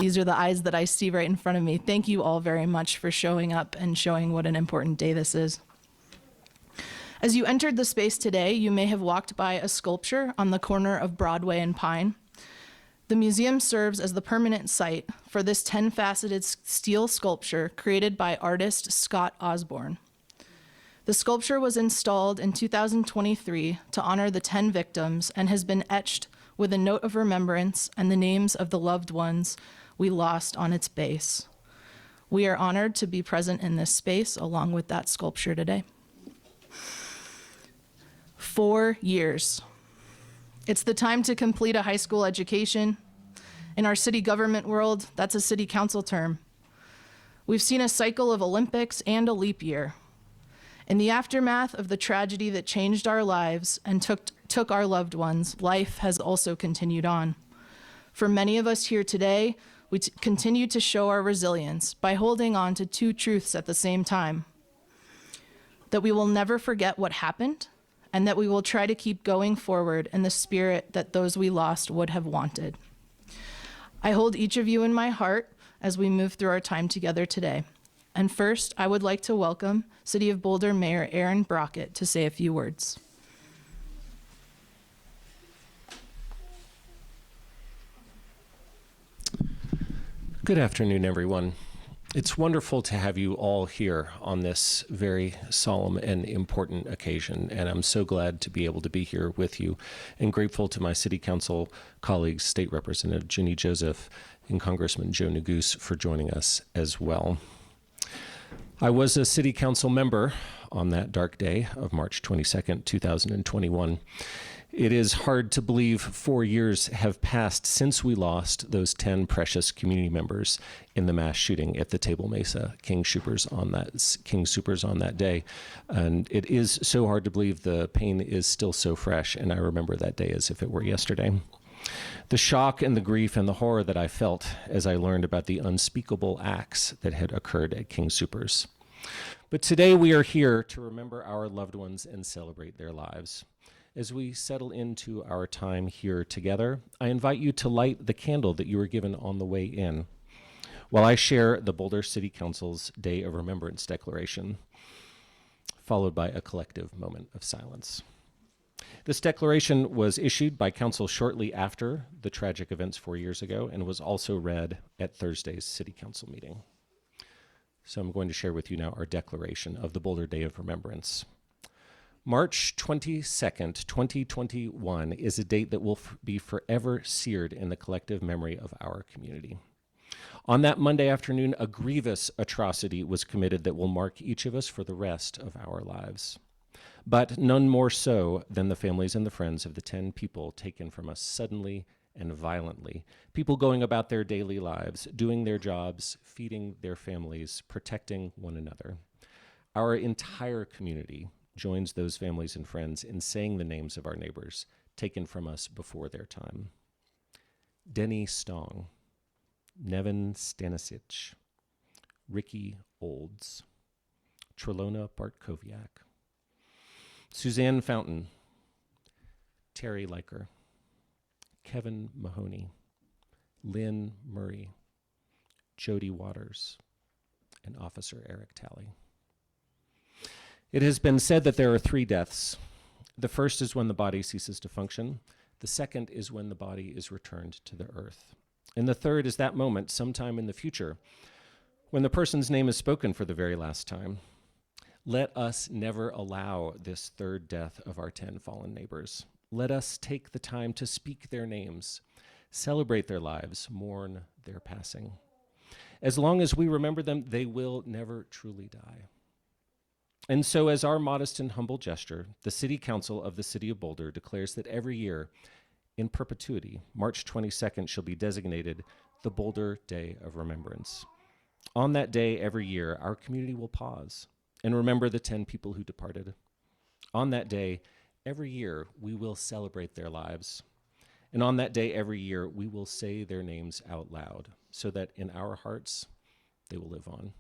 These are the eyes that I see right in front of me. Thank you all very much for showing up and showing what an important day this is. As you entered the space today, you may have walked by a sculpture on the corner of Broadway and Pine. The museum serves as the permanent site for this 10-faceted steel sculpture created by artist Scott Osborne. The sculpture was installed in 2023 to honor the 10 victims and has been etched with a note of remembrance and the names of the loved ones we lost on its base. We are honored to be present in this space along with that sculpture today. 4 years. It's the time to complete a high school education. In our city government world, that's a city council term. We've seen a cycle of Olympics and a leap year. In the aftermath of the tragedy that changed our lives and took our loved ones, life has also continued on. For many of us here today, we continue to show our resilience by holding on to two truths at the same time: that we will never forget what happened, and that we will try to keep going forward in the spirit that those we lost would have wanted. I hold each of you in my heart as we move through our time together today. And first, I would like to welcome City of Boulder Mayor Aaron Brockett to say a few words. Good afternoon, everyone. It's wonderful to have you all here on this very solemn and important occasion, and I'm so glad to be able to be here with you and grateful to my City Council colleagues, State Representative Ginny Joseph and Congressman Joe Neguse for joining us as well. I was a City Council member on that dark day of March 22nd, 2021. It is hard to believe 4 years have passed since we lost those 10 precious community members in the mass shooting at the Table Mesa King Soopers on that day. And it is so hard to believe the pain is still so fresh, and I remember that day as if it were yesterday. The shock and the grief and the horror that I felt as I learned about the unspeakable acts that had occurred at King Soopers. But today we are here to remember our loved ones and celebrate their lives. As we settle into our time here together, I invite you to light the candle that you were given on the way in, while I share the Boulder City Council's Day of Remembrance declaration, followed by a collective moment of silence. This declaration was issued by Council shortly after the tragic events 4 years ago and was also read at Thursday's City Council meeting. So I'm going to share with you now our declaration of the Boulder Day of Remembrance. March 22nd, 2021 is a date that will be forever seared in the collective memory of our community. On that Monday afternoon, a grievous atrocity was committed that will mark each of us for the rest of our lives. But none more so than the families and the friends of the 10 people taken from us suddenly and violently. People going about their daily lives, doing their jobs, feeding their families, protecting one another. Our entire community joins those families and friends in saying the names of our neighbors taken from us before their time. Denny Stong, Nevin Stanisic, Ricky Olds, Trelona Bartkowiak, Suzanne Fountain, Terry Leiker, Kevin Mahoney, Lynn Murray, Jody Waters, and Officer Eric Talley. It has been said that there are 3 deaths. The first is when the body ceases to function. The second is when the body is returned to the earth. And the third is that moment sometime in the future when the person's name is spoken for the very last time. Let us never allow this third death of our 10 fallen neighbors. Let us take the time to speak their names, celebrate their lives, mourn their passing. As long as we remember them, they will never truly die. And so as our modest and humble gesture, the City Council of the City of Boulder declares that every year, in perpetuity, March 22nd shall be designated the Boulder Day of Remembrance. On that day every year, our community will pause and remember the 10 people who departed. On that day, every year, we will celebrate their lives. And on that day every year, we will say their names out loud so that in our hearts, they will live on.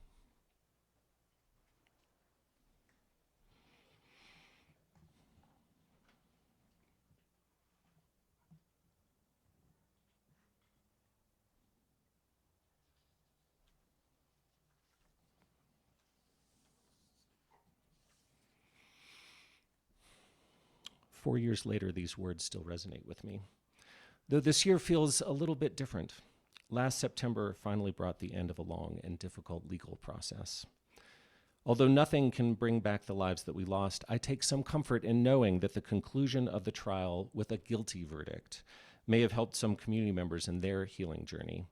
4 years later, these words still resonate with me. Though this year feels a little bit different. Last September finally brought the end of a long and difficult legal process. Although nothing can bring back the lives that we lost, I take some comfort in knowing that the conclusion of the trial with a guilty verdict may have helped some community members in their healing journey.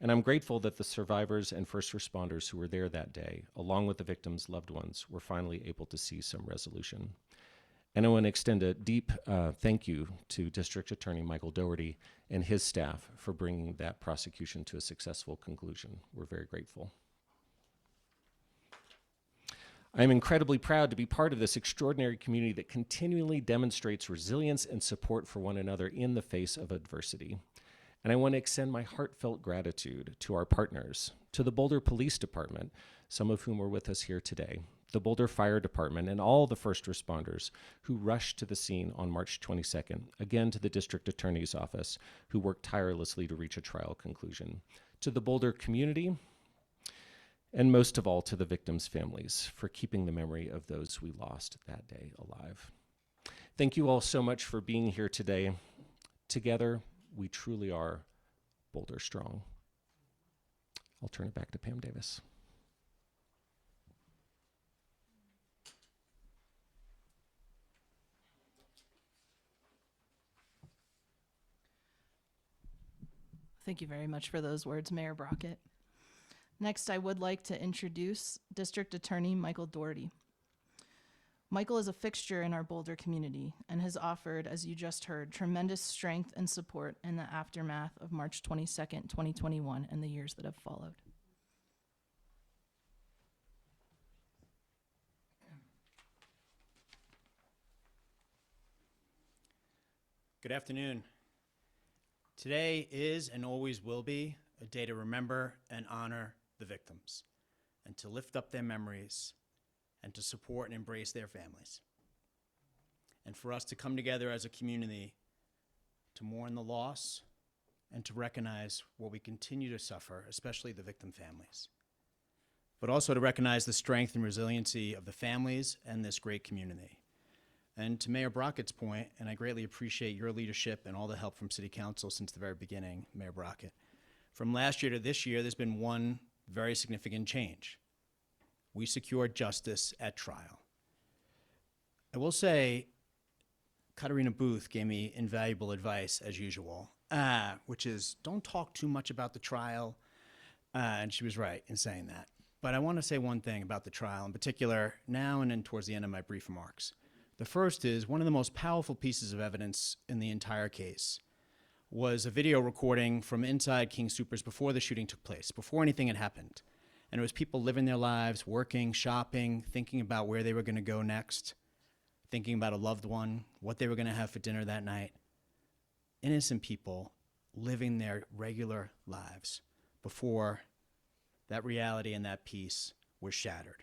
And I'm grateful that the survivors and first responders who were there that day, along with the victims' loved ones, were finally able to see some resolution. And I want to extend a deep thank you to District Attorney Michael Doherty and his staff for bringing that prosecution to a successful conclusion. We're very grateful. I am incredibly proud to be part of this extraordinary community that continually demonstrates resilience and support for one another in the face of adversity. And I want to extend my heartfelt gratitude to our partners, to the Boulder Police Department, some of whom are with us here today, the Boulder Fire Department, and all the first responders who rushed to the scene on March 22nd, again to the District Attorney's Office, who worked tirelessly to reach a trial conclusion, to the Boulder community, and most of all to the victims' families for keeping the memory of those we lost that day alive. Thank you all so much for being here today. Together, we truly are Boulder Strong. I'll turn it back to Pam Davis. Thank you very much for those words, Mayor Brockett. Next, I would like to introduce District Attorney Michael Doherty. Michael is a fixture in our Boulder community and has offered, as you just heard, tremendous strength and support in the aftermath of March 22nd, 2021 and the years that have followed. Good afternoon. Today is and always will be a day to remember and honor the victims and to lift up their memories and to support and embrace their families. And for us to come together as a community to mourn the loss and to recognize what we continue to suffer, especially the victim families, but also to recognize the strength and resiliency of the families and this great community. And to Mayor Brockett's point, and I greatly appreciate your leadership and all the help from City Council since the very beginning, Mayor Brockett. From last year to this year, there's been one very significant change. We secured justice at trial. I will say, Katarina Booth gave me invaluable advice, as usual, which is don't talk too much about the trial, and she was right in saying that. But I want to say one thing about the trial, in particular, now and then towards the end of my brief remarks. The first is one of the most powerful pieces of evidence in the entire case was a video recording from inside King Soopers before the shooting took place, before anything had happened. And it was people living their lives, working, shopping, thinking about where they were going to go next, thinking about a loved one, what they were going to have for dinner that night. Innocent people living their regular lives before that reality and that peace was shattered.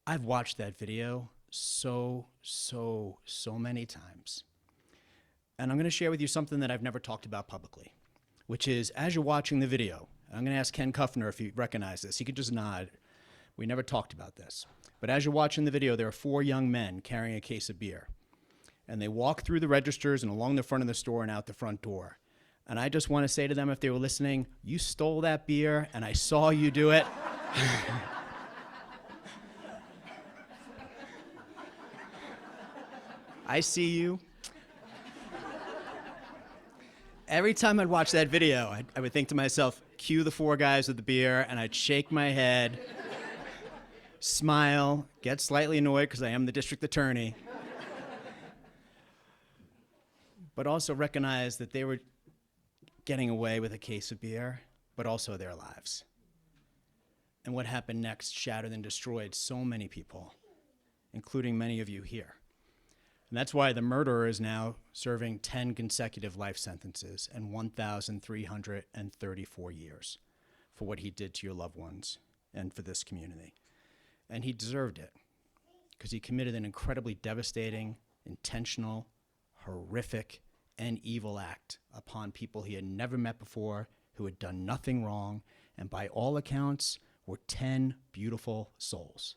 I've watched that video so many times. And I'm going to share with you something that I've never talked about publicly, which is as you're watching the video, I'm going to ask Ken Kuffner if you recognize this. He could just nod. We never talked about this. But as you're watching the video, there are 4 young men carrying a case of beer. And they walk through the registers and along the front of the store and out the front door. And I just want to say to them, if they were listening, you stole that beer and I saw you do it. I see you. Every time I'd watch that video, I would think to myself, cue the 4 guys with the beer, and I'd shake my head, smile, get slightly annoyed because I am the district attorney, but also recognize that they were getting away with a case of beer, but also their lives. And what happened next shattered and destroyed so many people, including many of you here. And that's why the murderer is now serving 10 consecutive life sentences and 1,334 years for what he did to your loved ones and for this community. And he deserved it because he committed an incredibly devastating, intentional, horrific, and evil act upon people he had never met before, who had done nothing wrong, and by all accounts were 10 beautiful souls.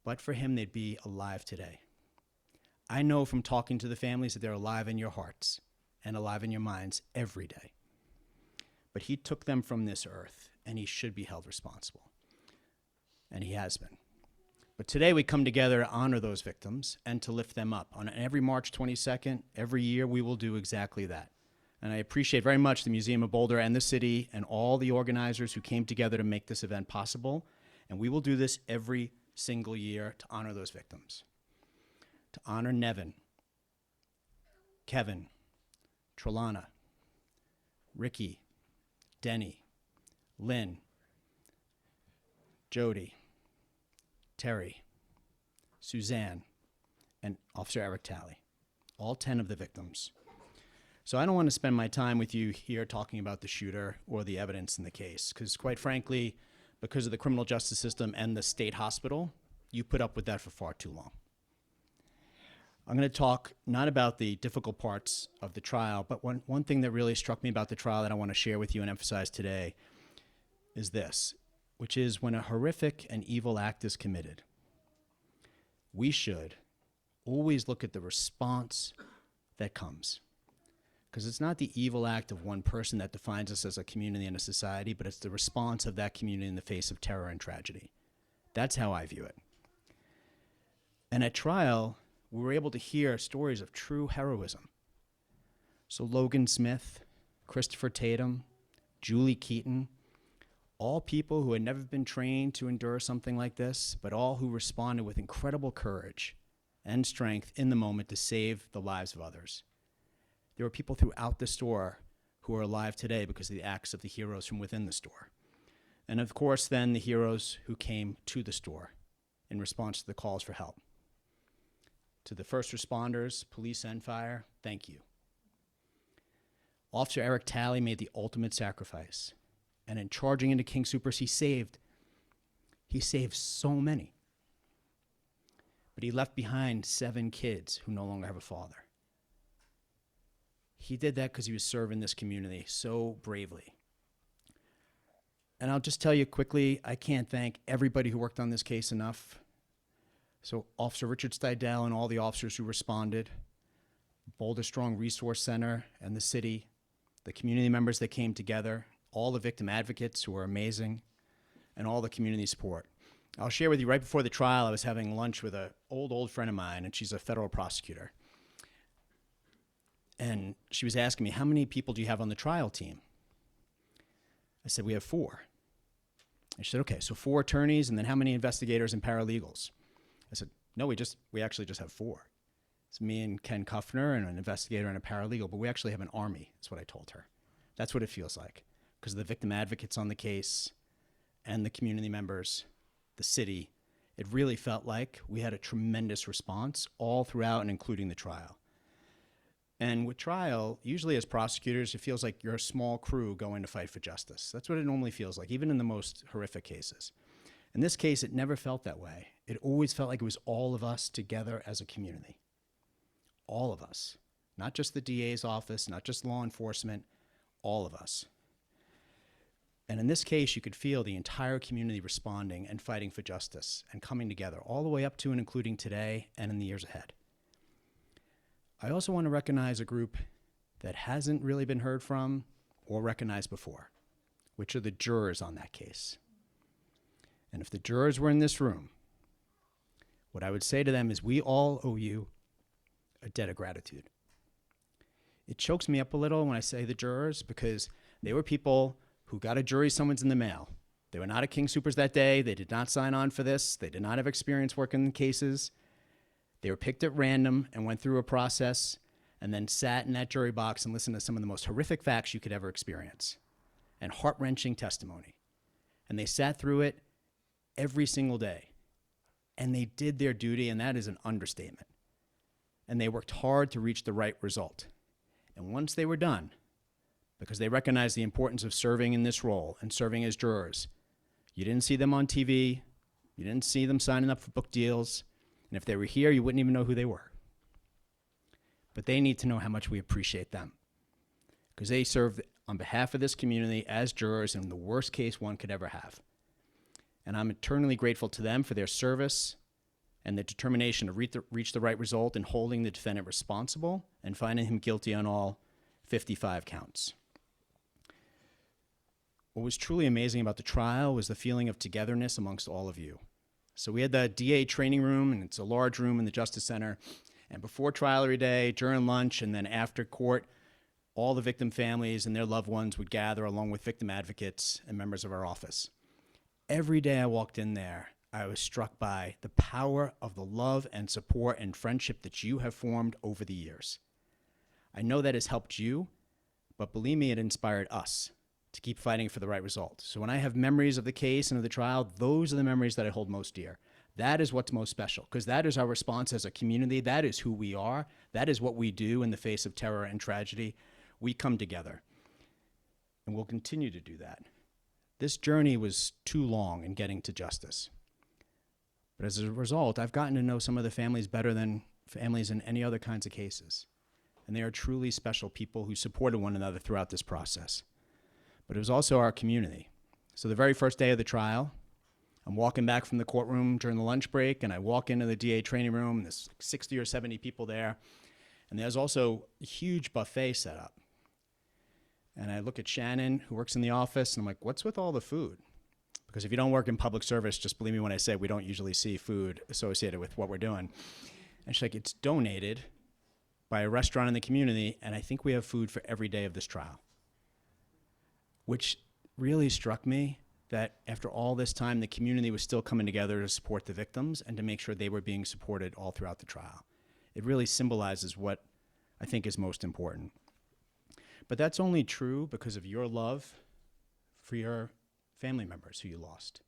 But for him, they'd be alive today. I know from talking to the families that they're alive in your hearts and alive in your minds every day. But he took them from this earth, and he should be held responsible. And he has been. But today we come together to honor those victims and to lift them up. On every March 22nd, every year, we will do exactly that. And I appreciate very much the Museum of Boulder and the city and all the organizers who came together to make this event possible. And we will do this every single year to honor those victims. To honor Nevin, Kevin, Trelana, Ricky, Denny, Lynn, Jody, Terry, Suzanne, and Officer Eric Talley, all 10 of the victims. So I don't want to spend my time with you here talking about the shooter or the evidence in the case, because quite frankly, because of the criminal justice system and the state hospital, you put up with that for far too long. I'm going to talk not about the difficult parts of the trial, but one thing that really struck me about the trial that I want to share with you and emphasize today is this, which is when a horrific and evil act is committed, we should always look at the response that comes. Because it's not the evil act of one person that defines us as a community and a society, but it's the response of that community in the face of terror and tragedy. That's how I view it. And at trial, we were able to hear stories of true heroism. So Logan Smith, Christopher Tatum, Julie Keaton, all people who had never been trained to endure something like this, but all who responded with incredible courage and strength in the moment to save the lives of others. There were people throughout the store who are alive today because of the acts of the heroes from within the store. And of course, then the heroes who came to the store in response to the calls for help. To the first responders, police and fire, thank you. Officer Eric Talley made the ultimate sacrifice. And in charging into King Soopers, he saved so many. But he left behind 7 kids who no longer have a father. He did that because he was serving this community so bravely. And I'll just tell you quickly, I can't thank everybody who worked on this case enough. So Officer Richard Stidell and all the officers who responded, Boulder Strong Resource Center and the city, the community members that came together, all the victim advocates who were amazing, and all the community support. I'll share with you, right before the trial, I was having lunch with an old friend of mine, and she's a federal prosecutor. And she was asking me, how many people do you have on the trial team? I said, we have 4. And she said, okay, so 4 attorneys, and then how many investigators and paralegals? I said, no, we actually just have 4. It's me and Ken Kuffner and an investigator and a paralegal, but we actually have an army, is what I told her. That's what it feels like, because of the victim advocates on the case and the community members, the city. It really felt like we had a tremendous response all throughout and including the trial. And with trial, usually as prosecutors, it feels like you're a small crew going to fight for justice. That's what it normally feels like, even in the most horrific cases. In this case, it never felt that way. It always felt like it was all of us together as a community. All of us. Not just the DA's office, not just law enforcement, all of us. And in this case, you could feel the entire community responding and fighting for justice and coming together all the way up to and including today and in the years ahead. I also want to recognize a group that hasn't really been heard from or recognized before, which are the jurors on that case. And if the jurors were in this room, what I would say to them is we all owe you a debt of gratitude. It chokes me up a little when I say the jurors because they were people who got a jury summons in the mail. They were not at King Soopers that day. They did not sign on for this. They did not have experience working in cases. They were picked at random and went through a process and then sat in that jury box and listened to some of the most horrific facts you could ever experience and heart-wrenching testimony. And they sat through it every single day. And they did their duty, and that is an understatement. And they worked hard to reach the right result. And once they were done, because they recognized the importance of serving in this role and serving as jurors, you didn't see them on TV, you didn't see them signing up for book deals, and if they were here, you wouldn't even know who they were. But they need to know how much we appreciate them, because they served on behalf of this community as jurors in the worst case one could ever have. And I'm eternally grateful to them for their service and the determination to reach the right result in holding the defendant responsible and finding him guilty on all 55 counts. What was truly amazing about the trial was the feeling of togetherness amongst all of you. So we had the DA training room, and it's a large room in the Justice Center. And before trial every day, during lunch, and then after court, all the victim families and their loved ones would gather along with victim advocates and members of our office. Every day I walked in there, I was struck by the power of the love and support and friendship that you have formed over the years. I know that has helped you, but believe me, it inspired us to keep fighting for the right result. So when I have memories of the case and of the trial, those are the memories that I hold most dear. That is what's most special, because that is our response as a community. That is who we are. That is what we do in the face of terror and tragedy. We come together, and we'll continue to do that. This journey was too long in getting to justice. But as a result, I've gotten to know some of the families better than families in any other kinds of cases. And they are truly special people who supported one another throughout this process. But it was also our community. So the very first day of the trial, I'm walking back from the courtroom during the lunch break, and I walk into the DA training room, and there's 60 or 70 people there. And there's also a huge buffet set up. And I look at Shannon, who works in the office, and I'm like, what's with all the food? Because if you don't work in public service, just believe me when I say we don't usually see food associated with what we're doing. And she's like, it's donated by a restaurant in the community, and I think we have food for every day of this trial. Which really struck me that after all this time, the community was still coming together to support the victims and to make sure they were being supported all throughout the trial. It really symbolizes what I think is most important. But that's only true because of your love for your family members who you lost,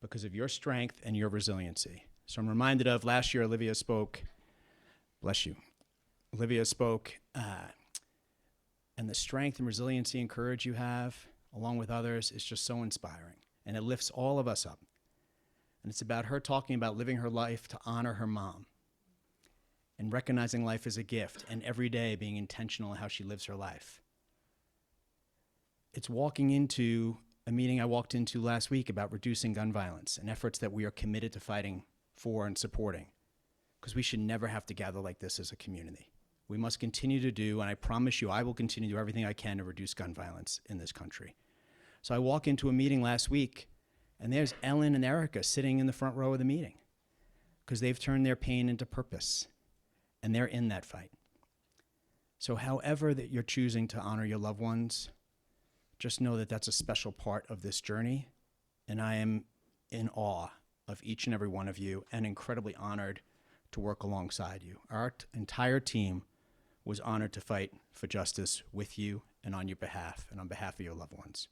because of your strength and your resiliency. So I'm reminded of last year, Olivia spoke, bless you. Olivia spoke, and the strength and resiliency and courage you have, along with others, is just so inspiring. And it lifts all of us up. And it's about her talking about living her life to honor her mom and recognizing life as a gift and every day being intentional in how she lives her life. It's walking into a meeting I walked into last week about reducing gun violence and efforts that we are committed to fighting for and supporting, because we should never have to gather like this as a community. We must continue to do, and I promise you, I will continue to do everything I can to reduce gun violence in this country. So I walk into a meeting last week, and there's Ellen and Erica sitting in the front row of the meeting because they've turned their pain into purpose, and they're in that fight. So however that you're choosing to honor your loved ones, just know that that's a special part of this journey, and I am in awe of each and every one of you and incredibly honored to work alongside you. Our entire team was honored to fight for justice with you and on your behalf and on behalf of your loved ones.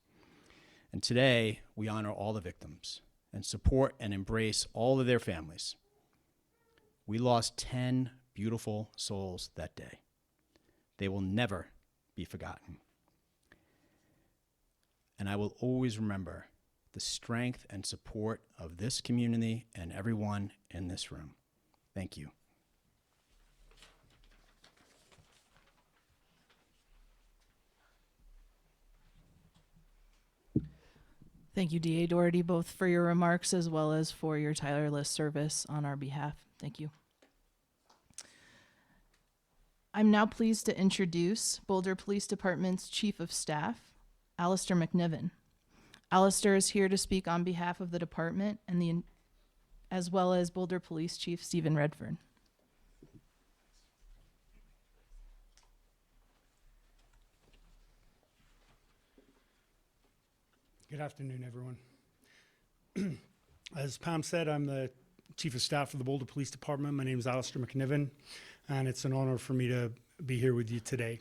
And today, we honor all the victims and support and embrace all of their families. We lost 10 beautiful souls that day. They will never be forgotten. And I will always remember the strength and support of this community and everyone in this room. Thank you. Thank you, DA Doherty, both for your remarks as well as for your tireless service on our behalf. Thank you. I'm now pleased to introduce Boulder Police Department's Chief of Staff, Alistair McNiven. Alistair is here to speak on behalf of the department and as well as Boulder Police Chief Stephen Redfern. Good afternoon, everyone. As Pam said, I'm the Chief of Staff for the Boulder Police Department. My name is Alistair McNiven, and it's an honor for me to be here with you today.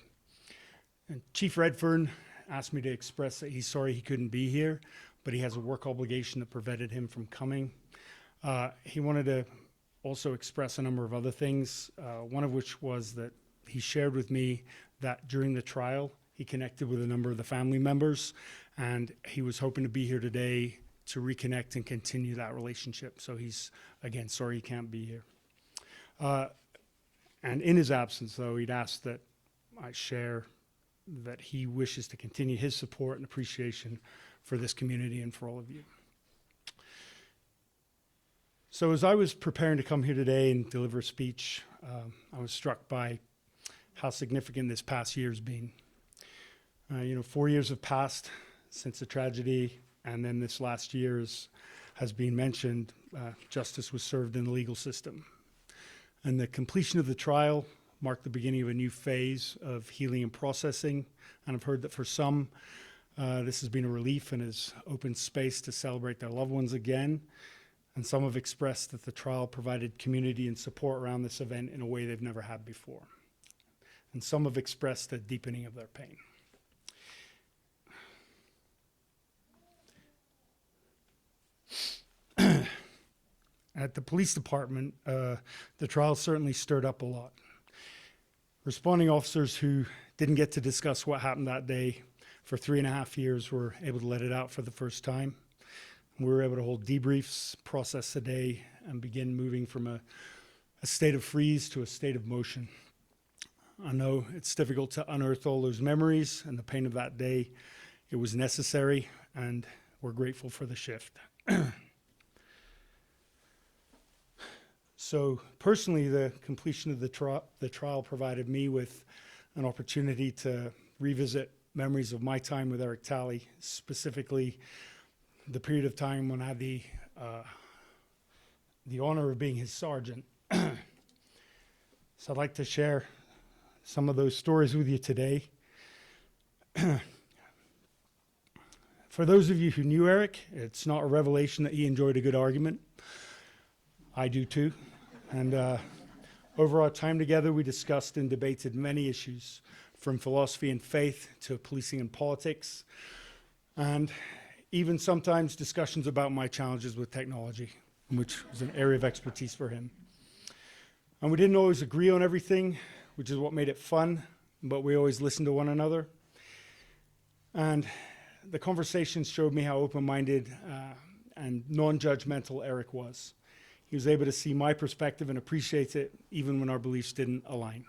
And Chief Redfern asked me to express that he's sorry he couldn't be here, but he has a work obligation that prevented him from coming. He wanted to also express a number of other things, one of which was that he shared with me that during the trial, he connected with a number of the family members, and he was hoping to be here today to reconnect and continue that relationship. So he's, again, sorry he can't be here. And in his absence, though, he'd asked that I share that he wishes to continue his support and appreciation for this community and for all of you. So as I was preparing to come here today and deliver a speech, I was struck by how significant this past year has been. 4 years have passed since the tragedy, and then this last year has been mentioned. Justice was served in the legal system. And the completion of the trial marked the beginning of a new phase of healing and processing. And I've heard that for some, this has been a relief and has opened space to celebrate their loved ones again. And some have expressed that the trial provided community and support around this event in a way they've never had before. And some have expressed a deepening of their pain. At the police department, the trial certainly stirred up a lot. Responding officers who didn't get to discuss what happened that day for 3.5 years were able to let it out for the first time. We were able to hold debriefs, process the day, and begin moving from a state of freeze to a state of motion. I know it's difficult to unearth all those memories and the pain of that day. It was necessary, and we're grateful for the shift. So personally, the completion of the trial provided me with an opportunity to revisit memories of my time with Eric Talley, specifically the period of time when I had the honor of being his sergeant. So I'd like to share some of those stories with you today. For those of you who knew Eric, it's not a revelation that he enjoyed a good argument. I do too. And over our time together, we discussed and debated many issues, from philosophy and faith to policing and politics, and even sometimes discussions about my challenges with technology, which was an area of expertise for him. And we didn't always agree on everything, which is what made it fun, but we always listened to one another. And the conversations showed me how open-minded and non-judgmental Eric was. He was able to see my perspective and appreciate it even when our beliefs didn't align.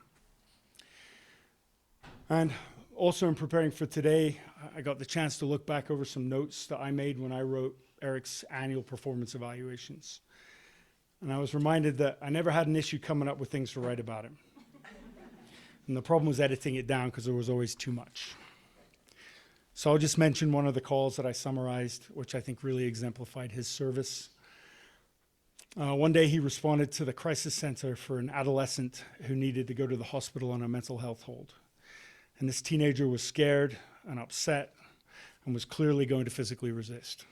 And also in preparing for today, I got the chance to look back over some notes that I made when I wrote Eric's annual performance evaluations. And I was reminded that I never had an issue coming up with things to write about him. And the problem was editing it down because there was always too much. So I'll just mention one of the calls that I summarized, which I think really exemplified his service. One day he responded to the crisis center for an adolescent who needed to go to the hospital on a mental health hold. And this teenager was scared and upset and was clearly going to physically resist.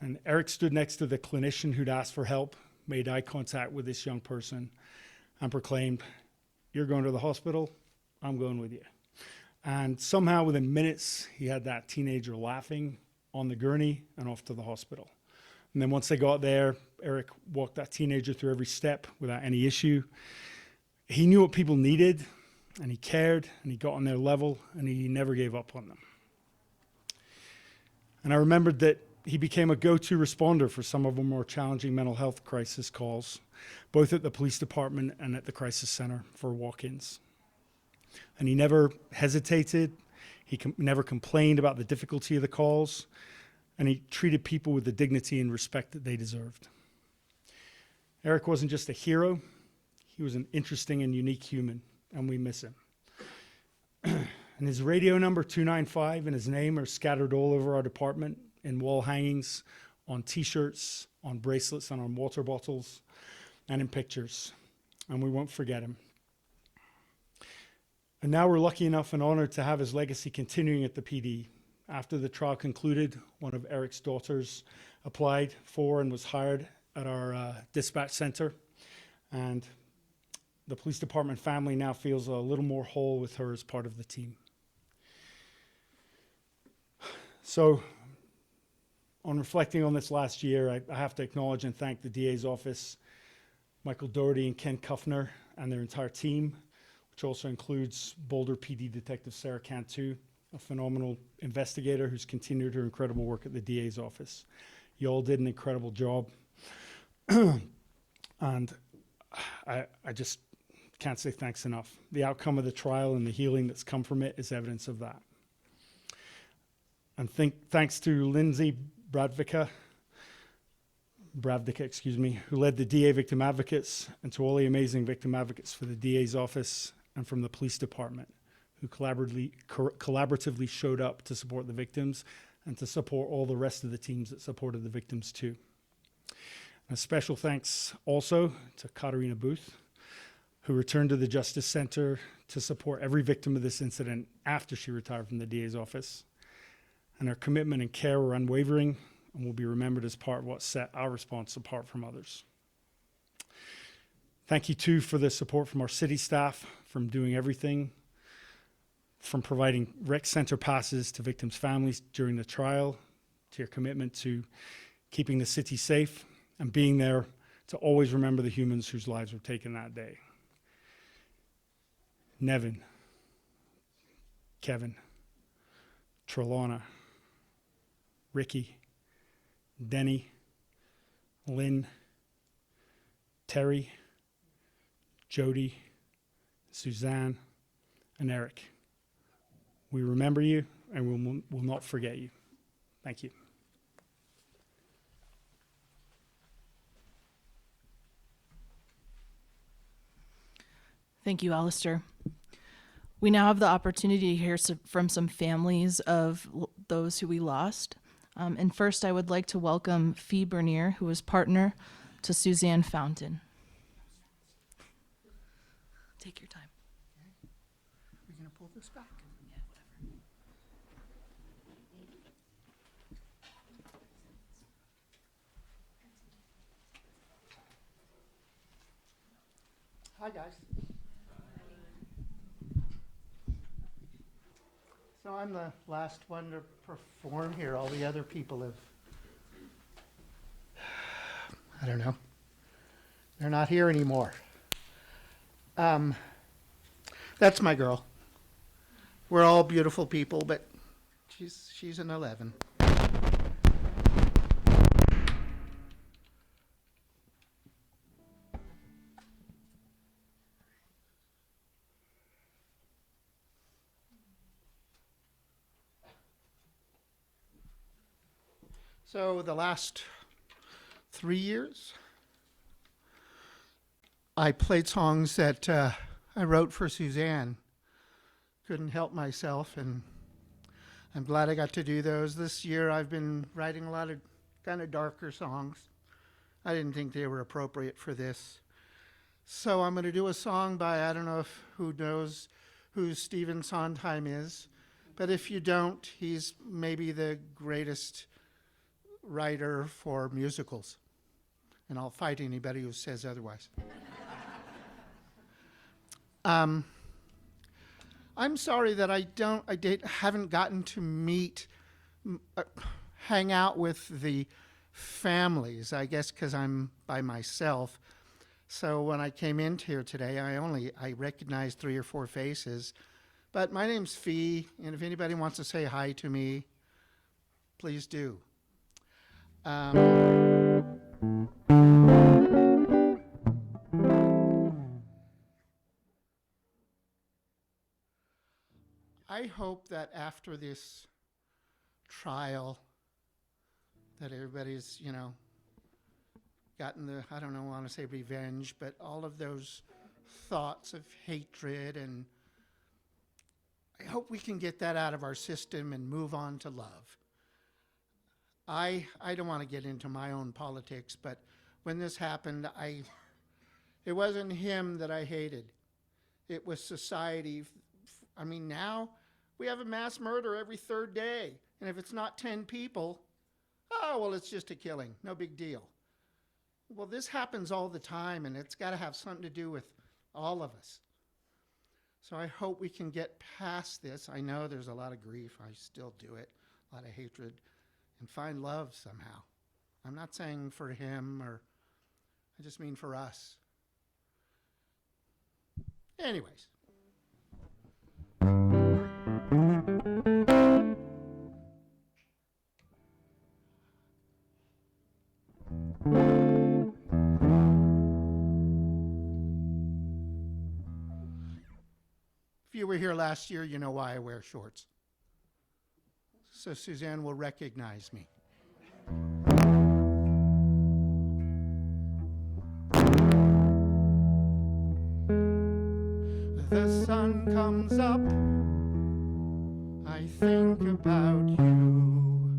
And Eric stood next to the clinician who'd asked for help, made eye contact with this young person, and proclaimed, "You're going to the hospital, I'm going with you." And somehow within minutes, he had that teenager laughing on the gurney and off to the hospital. And then once they got there, Eric walked that teenager through every step without any issue. He knew what people needed, and he cared, and he got on their level, and he never gave up on them. And I remembered that he became a go-to responder for some of the more challenging mental health crisis calls, both at the police department and at the crisis center for walk-ins. And he never hesitated. He never complained about the difficulty of the calls, and he treated people with the dignity and respect that they deserved. Eric wasn't just a hero, he was an interesting and unique human, and we miss him. And his radio number, 295, and his name are scattered all over our department in wall hangings, on t-shirts, on bracelets, and on water bottles, and in pictures. And we won't forget him. And now we're lucky enough and honored to have his legacy continuing at the PD. After the trial concluded, one of Eric's daughters applied for and was hired at our dispatch center. And the police department family now feels a little more whole with her as part of the team. So, on reflecting on this last year, I have to acknowledge and thank the DA's office, Michael Doherty and Ken Kuffner, and their entire team, which also includes Boulder PD Detective Sarah Cantu, a phenomenal investigator who's continued her incredible work at the DA's office. You all did an incredible job. And I just can't say thanks enough. The outcome of the trial and the healing that's come from it is evidence of that. And thanks to Lindsay Bradvika, Bravdika, excuse me, who led the DA Victim Advocates, and to all the amazing victim advocates for the DA's office and from the police department, who collaboratively showed up to support the victims and to support all the rest of the teams that supported the victims too. And a special thanks also to Katarina Booth, who returned to the Justice Center to support every victim of this incident after she retired from the DA's office. And her commitment and care were unwavering and will be remembered as part of what set our response apart from others. Thank you too for the support from our city staff, from doing everything from providing rec center passes to victims' families during the trial, to your commitment to keeping the city safe and being there to always remember the humans whose lives were taken that day. Nevin, Kevin, Trelawnna, Ricky, Denny, Lynn, Terry, Jody, Suzanne, and Eric. We remember you and we'll not forget you. Thank you. Thank you, Alistair. We now have the opportunity to hear from some families of those who we lost. And first, I would like to welcome Fee Bernier, who is partner to Suzanne Fountain. Take your time. We're going to pull this back. Yeah, whatever. Hi, guys. So I'm the last one to perform here. All the other people have, I don't know, they're not here anymore. That's my girl. We're all beautiful people, but she's an 11. So the last 3 years, I played songs that I wrote for Suzanne. Couldn't help myself, and I'm glad I got to do those. This year I've been writing a lot of kind of darker songs. I didn't think they were appropriate for this. So I'm going to do a song by, I don't know who knows who Stephen Sondheim is, but if you don't, he's maybe the greatest writer for musicals, and I'll fight anybody who says otherwise. I'm sorry that I haven't gotten to meet, hang out with the families, I guess because I'm by myself. So when I came in here today, I recognized 3 or 4 faces. But my name's Fee, and if anybody wants to say hi to me, please do. I hope that after this trial that everybody's, gotten the, I don't know, want to say revenge, but all of those thoughts of hatred, and I hope we can get that out of our system and move on to love. I don't want to get into my own politics, but when this happened, it wasn't him that I hated. It was society. I mean, now we have a mass murder every 3rd day. And if it's not 10 people, oh, well, it's just a killing. No big deal. Well, this happens all the time, and it's got to have something to do with all of us. So I hope we can get past this. I know there's a lot of grief. I still do it. A lot of hatred. And find love somehow. I'm not saying for him, I just mean for us. Anyways. If you were here last year, you know why I wear shorts. So Suzanne will recognize me. comes up, I think about you.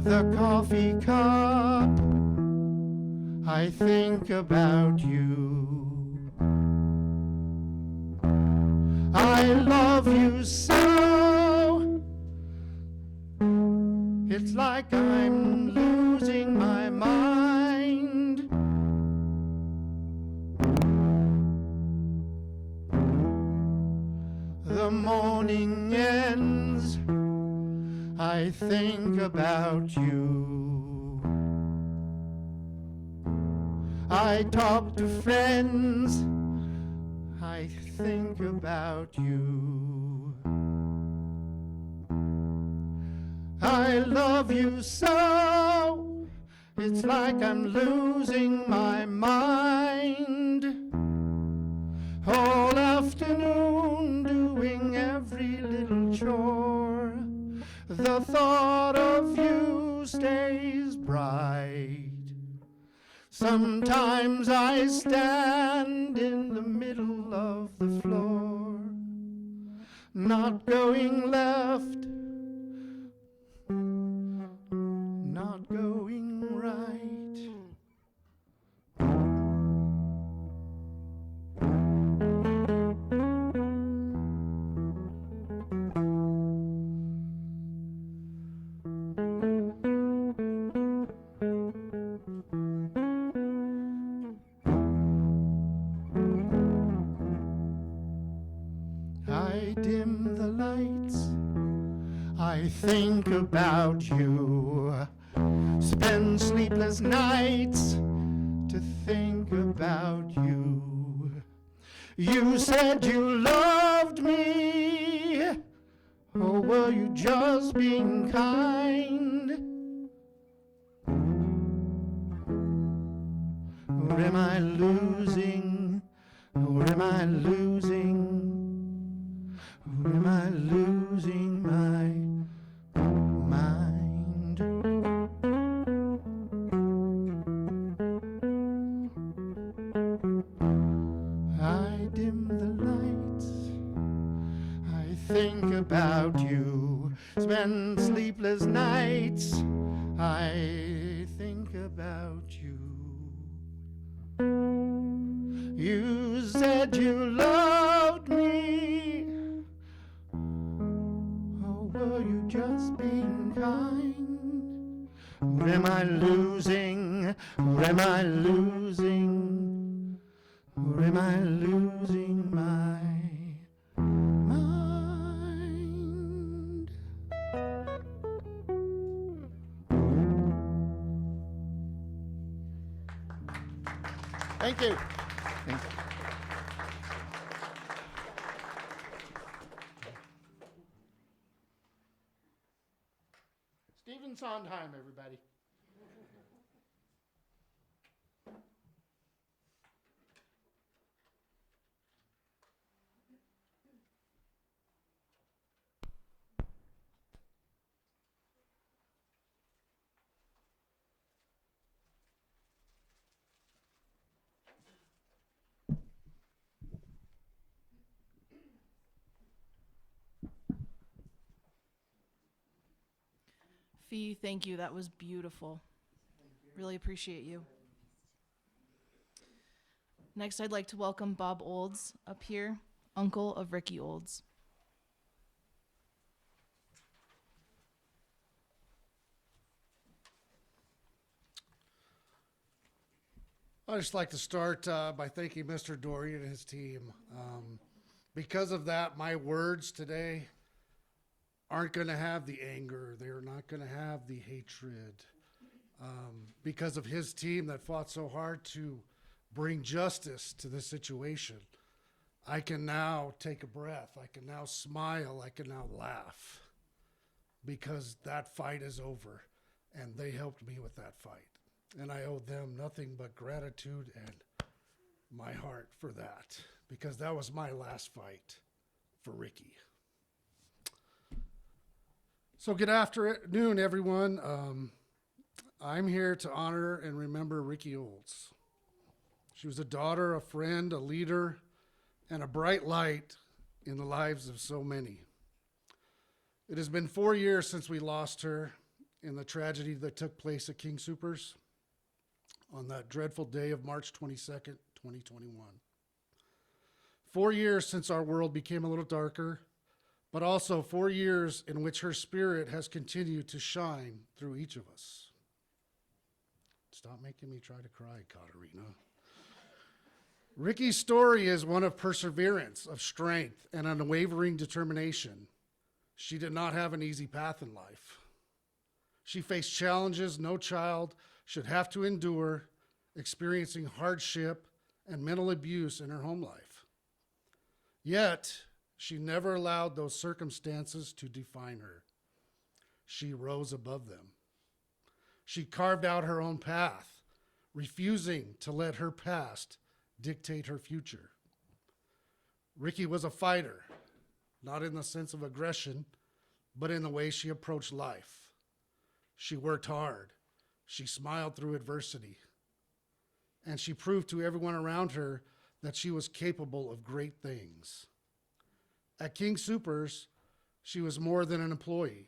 The coffee cup, I think about you. I love you so, it's like I'm losing my mind. The morning ends, I think about you. I talk to friends, I think about you. I love you so, it's like I'm losing my mind. All afternoon doing every little chore, the thought of you stays bright. Sometimes I stand in the middle of the floor, not going left, not going right. I dim the lights, I think about you. Spend sleepless nights to think about you. You said you loved me, or were you just being kind? Or am I losing, or am I losing? Or am I losing my mind? I dim the lights, I think about you. Spend sleepless nights, I think about you. You said you loved me, or were you just being kind? Or am I losing, or am I losing, or am I losing my mind? Thank you. Thank you. Stephen Sondheim, everybody. Fee, thank you. That was beautiful. Really appreciate you. Next, I'd like to welcome Bob Olds up here, uncle of Ricky Olds. I'd just like to start by thanking Mr. Dory and his team. Because of that, my words today aren't going to have the anger. They're not going to have the hatred. Because of his team that fought so hard to bring justice to this situation, I can now take a breath. I can now smile. I can now laugh because that fight is over, and they helped me with that fight. And I owe them nothing but gratitude and my heart for that, because that was my last fight for Ricky. So good afternoon, everyone. I'm here to honor and remember Ricky Olds. She was a daughter, a friend, a leader, and a bright light in the lives of so many. It has been 4 years since we lost her in the tragedy that took place at King Soopers on that dreadful day of March 22nd, 2021. 4 years since our world became a little darker, but also 4 years in which her spirit has continued to shine through each of us. Stop making me try to cry, Katerina. Ricky's story is one of perseverance, of strength, and unwavering determination. She did not have an easy path in life. She faced challenges no child should have to endure, experiencing hardship and mental abuse in her home life. Yet, she never allowed those circumstances to define her. She rose above them. She carved out her own path, refusing to let her past dictate her future. Ricky was a fighter, not in the sense of aggression, but in the way she approached life. She worked hard. She smiled through adversity. And she proved to everyone around her that she was capable of great things. At King Soopers, she was more than an employee.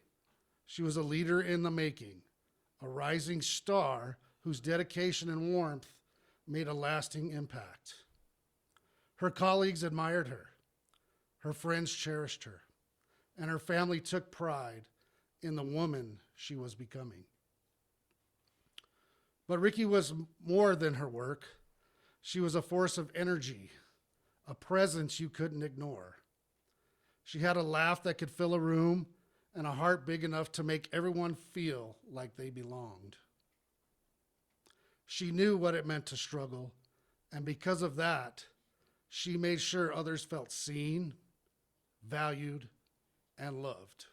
She was a leader in the making, a rising star whose dedication and warmth made a lasting impact. Her colleagues admired her. Her friends cherished her, and her family took pride in the woman she was becoming. But Ricky was more than her work. She was a force of energy, a presence you couldn't ignore. She had a laugh that could fill a room and a heart big enough to make everyone feel like they belonged. She knew what it meant to struggle, and because of that, she made sure others felt seen, valued, and loved.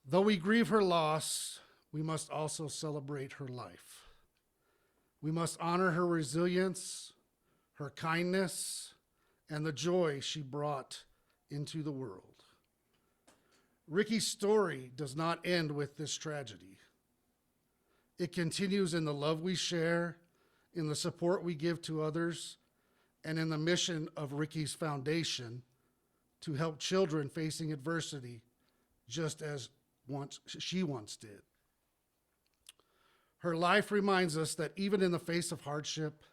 Though we grieve her loss, we must also celebrate her life. We must honor her resilience, her kindness, and the joy she brought into the world. Ricky's story does not end with this tragedy. It continues in the love we share, in the support we give to others, and in the mission of Ricky's Foundation to help children facing adversity just as she once did. Her life reminds us that even in the face of hardship,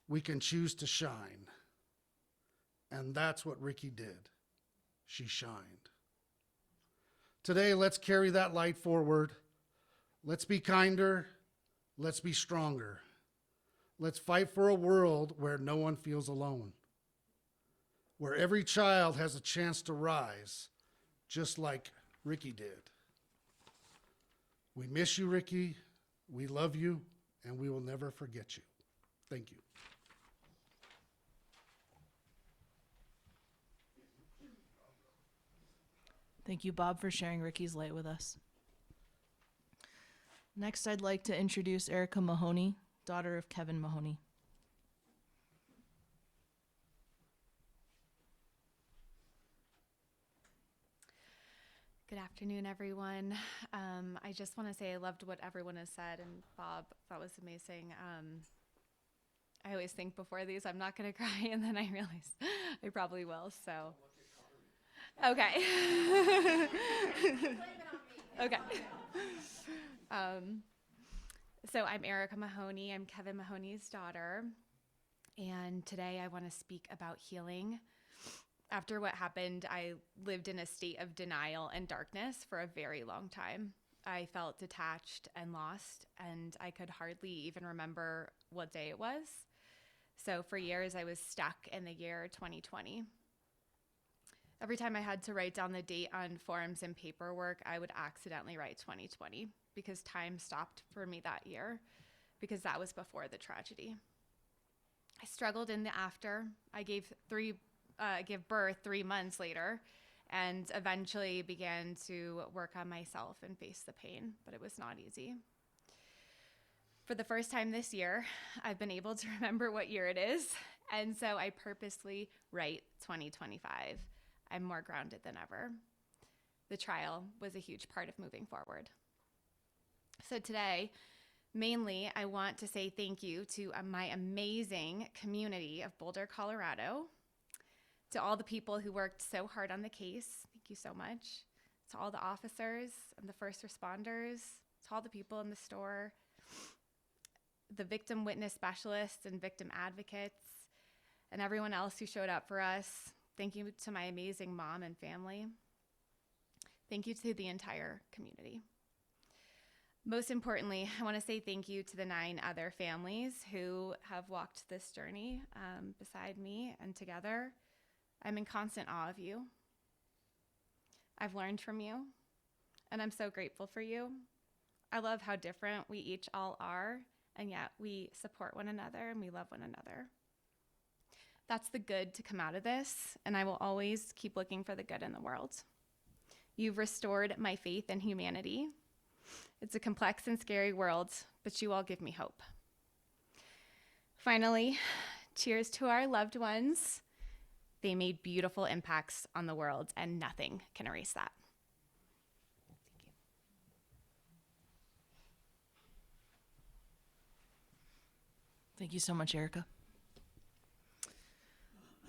we can choose to shine. And that's what Ricky did. She shined. Today, let's carry that light forward. Let's be kinder. Let's be stronger. Let's fight for a world where no one feels alone, where every child has a chance to rise, just like Ricky did. We miss you, Ricky. We love you, and we will never forget you. Thank you. Thank you, Bob, for sharing Ricky's light with us. Next, I'd like to introduce Erica Mahoney, daughter of Kevin Mahoney. Good afternoon, everyone. I just want to say I loved what everyone has said, and Bob, that was amazing. I always think before these I'm not going to cry, and then I realize I probably will, so. Okay. Okay. So I'm Erica Mahoney. I'm Kevin Mahoney's daughter, and today I want to speak about healing. After what happened, I lived in a state of denial and darkness for a very long time. I felt detached and lost, and I could hardly even remember what day it was. So for years, I was stuck in the year 2020. Every time I had to write down the date on forms and paperwork, I would accidentally write 2020 because time stopped for me that year, because that was before the tragedy. I struggled in the after. I gave birth 3 months later, and eventually began to work on myself and face the pain, but it was not easy. For the first time this year, I've been able to remember what year it is, and so I purposely write 2025. I'm more grounded than ever. The trial was a huge part of moving forward. So today, Mainly, I want to say thank you to my amazing community of Boulder, Colorado, to all the people who worked so hard on the case. Thank you so much. To all the officers and the first responders, to all the people in the store, the victim witness specialists and victim advocates, and everyone else who showed up for us. Thank you to my amazing mom and family. Thank you to the entire community. Most importantly, I want to say thank you to the 9 other families who have walked this journey beside me and together. I'm in constant awe of you. I've learned from you, and I'm so grateful for you. I love how different we each all are, and yet we support one another and we love one another. That's the good to come out of this, and I will always keep looking for the good in the world. You've restored my faith in humanity. It's a complex and scary world, but you all give me hope. Finally, cheers to our loved ones. They made beautiful impacts on the world, and nothing can erase that. Thank you. Thank you so much, Erica.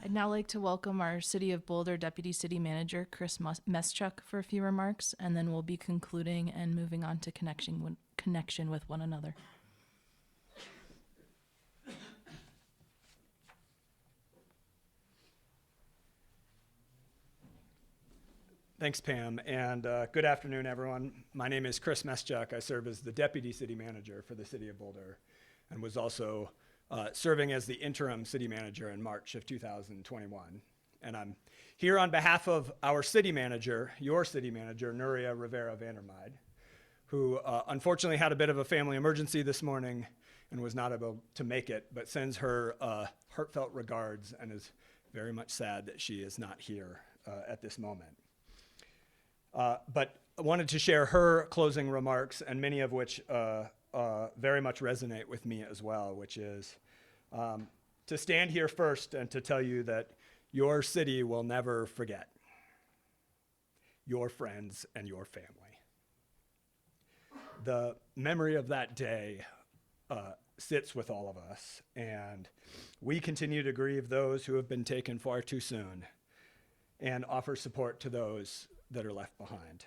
I'd now like to welcome our City of Boulder Deputy City Manager, Chris Meschuk, for a few remarks, and then we'll be concluding and moving on to connection with one another. Thanks, Pam, and good afternoon, everyone. My name is Chris Meschuk. I serve as the Deputy City Manager for the City of Boulder and was also serving as the interim city manager in March of 2021. And I'm here on behalf of our city manager, your city manager, Nuria Rivera Vandermeide, who unfortunately had a bit of a family emergency this morning and was not able to make it, but sends her heartfelt regards and is very much sad that she is not here at this moment. But I wanted to share her closing remarks, and many of which very much resonate with me as well, which is to stand here first and to tell you that your city will never forget your friends and your family. The memory of that day sits with all of us, and we continue to grieve those who have been taken far too soon and offer support to those that are left behind.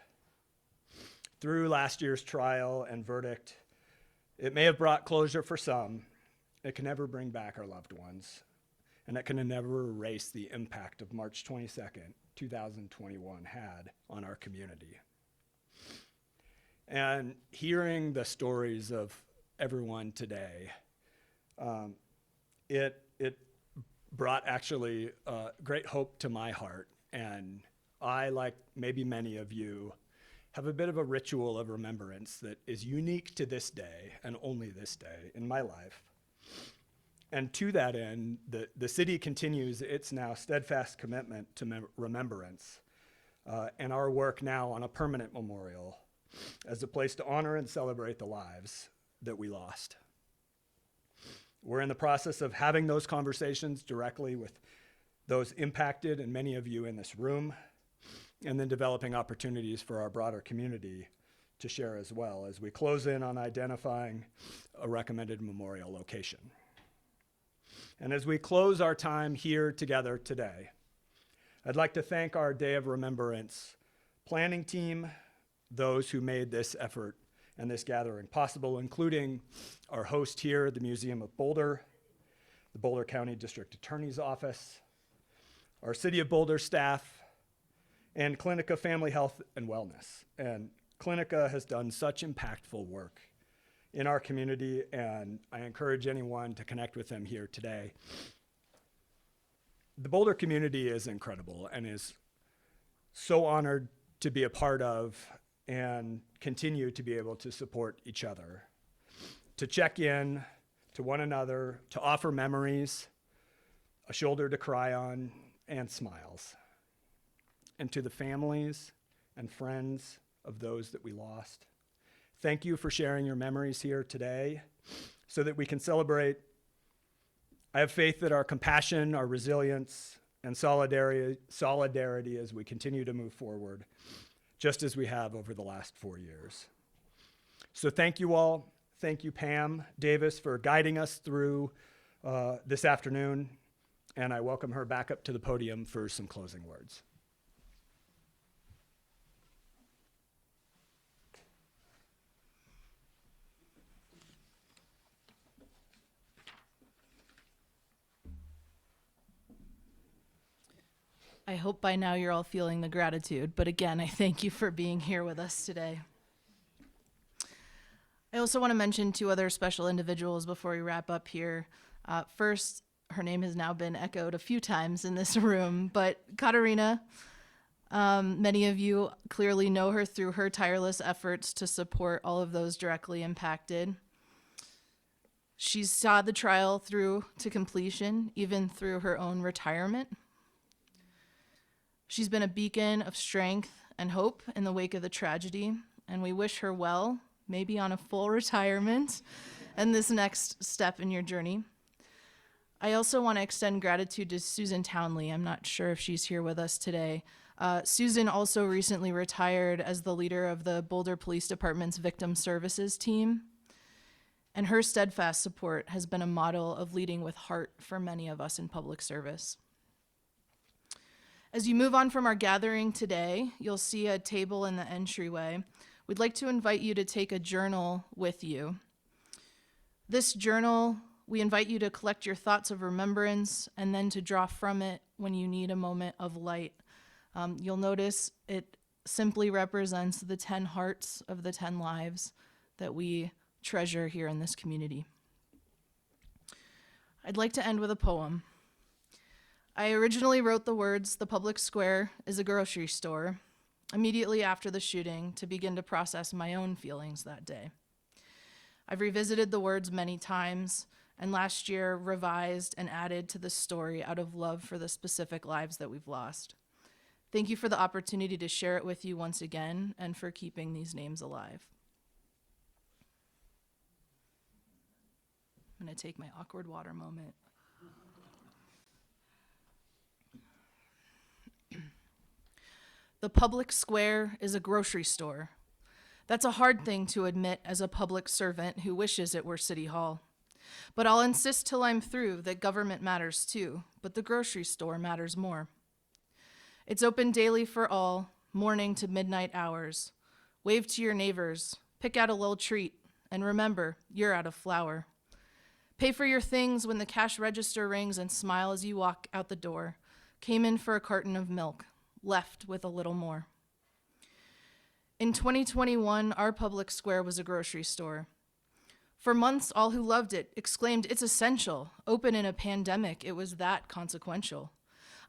Through last year's trial and verdict, it may have brought closure for some. It can never bring back our loved ones, and it can never erase the impact of March 22nd, 2021 had on our community. And hearing the stories of everyone today, it brought actually great hope to my heart. And I, like maybe many of you, have a bit of a ritual of remembrance that is unique to this day and only this day in my life. And to that end, the city continues its now steadfast commitment to remembrance and our work now on a permanent memorial as a place to honor and celebrate the lives that we lost. We're in the process of having those conversations directly with those impacted and many of you in this room, and then developing opportunities for our broader community to share as well as we close in on identifying a recommended memorial location. And as we close our time here together today, I'd like to thank our Day of Remembrance planning team, those who made this effort and this gathering possible, including our host here, the Museum of Boulder, the Boulder County District Attorney's Office, our City of Boulder staff, and Clinica Family Health and Wellness. And Clinica has done such impactful work in our community, and I encourage anyone to connect with them here today. The Boulder community is incredible and is so honored to be a part of and continue to be able to support each other, to check in to one another, to offer memories, a shoulder to cry on, and smiles. And to the families and friends of those that we lost, thank you for sharing your memories here today so that we can celebrate. I have faith that our compassion, our resilience, and solidarity as we continue to move forward, just as we have over the last 4 years. So thank you all. Thank you, Pam Davis, for guiding us through this afternoon, and I welcome her back up to the podium for some closing words. I hope by now you're all feeling the gratitude, but again, I thank you for being here with us today. I also want to mention two other special individuals before we wrap up here. First, her name has now been echoed a few times in this room, but Katarina, many of you clearly know her through her tireless efforts to support all of those directly impacted. She saw the trial through to completion, even through her own retirement. She's been a beacon of strength and hope in the wake of the tragedy, and we wish her well, maybe on a full retirement, and this next step in your journey. I also want to extend gratitude to Susan Townley. I'm not sure if she's here with us today. Susan also recently retired as the leader of the Boulder Police Department's Victim Services team, and her steadfast support has been a model of leading with heart for many of us in public service. As you move on from our gathering today, you'll see a table in the entryway. We'd like to invite you to take a journal with you. This journal, we invite you to collect your thoughts of remembrance and then to draw from it when you need a moment of light. You'll notice it simply represents the 10 hearts of the 10 lives that we treasure here in this community. I'd like to end with a poem. I originally wrote the words, "The public square is a grocery store," immediately after the shooting to begin to process my own feelings that day. I've revisited the words many times, and last year revised and added to the story out of love for the specific lives that we've lost. Thank you for the opportunity to share it with you once again and for keeping these names alive. I'm going to take my awkward water moment. The public square is a grocery store. That's a hard thing to admit as a public servant who wishes it were City Hall. But I'll insist till I'm through that government matters too, but the grocery store matters more. It's open daily for all, morning to midnight hours. Wave to your neighbors, pick out a little treat, and remember, you're out of flour. Pay for your things when the cash register rings and smile as you walk out the door. Came in for a carton of milk, left with a little more. In 2021, our public square was a grocery store. For months, all who loved it exclaimed, "It's essential." Open in a pandemic, it was that consequential.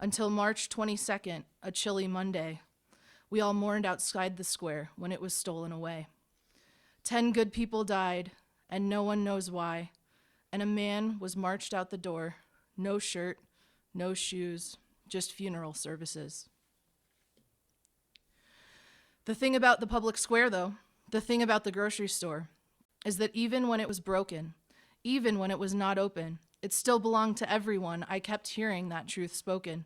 Until March 22nd, a chilly Monday, we all mourned outside the square when it was stolen away. 10 good people died, and no one knows why. And a man was marched out the door, no shirt, no shoes, just funeral services. The thing about the public square, though, the thing about the grocery store, is that even when it was broken, even when it was not open, it still belonged to everyone. I kept hearing that truth spoken.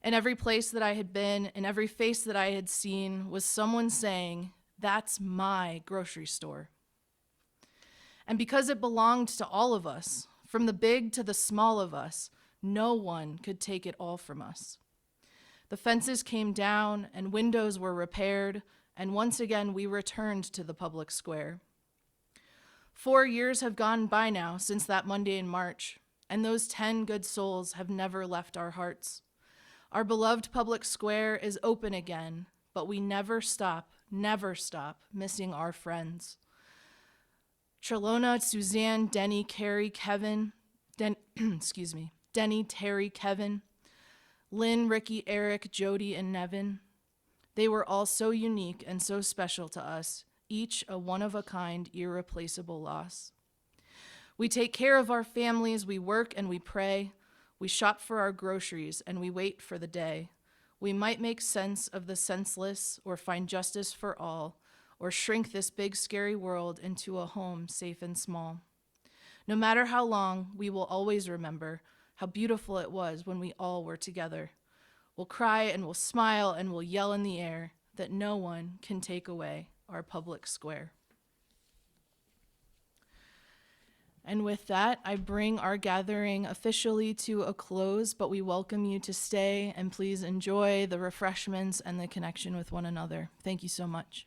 In every place that I had been, in every face that I had seen, was someone saying, "That's my grocery store." And because it belonged to all of us, from the big to the small of us, no one could take it all from us. The fences came down and windows were repaired, and once again we returned to the public square. 4 years have gone by now since that Monday in March, and those 10 good souls have never left our hearts. Our beloved public square is open again, but we never stop missing our friends. Trelona, Suzanne, Denny, Carrie, Kevin, Denny, Terry, Kevin, Lynn, Ricky, Eric, Jody, and Nevin. They were all so unique and so special to us, each a one-of-a-kind, irreplaceable loss. We take care of our families, we work and we pray, we shop for our groceries, and we wait for the day. We might make sense of the senseless or find justice for all, or shrink this big, scary world into a home safe and small. No matter how long, we will always remember how beautiful it was when we all were together. We'll cry and we'll smile and we'll yell in the air that no one can take away our public square. And with that, I bring our gathering officially to a close, but we welcome you to stay and please enjoy the refreshments and the connection with one another. Thank you so much.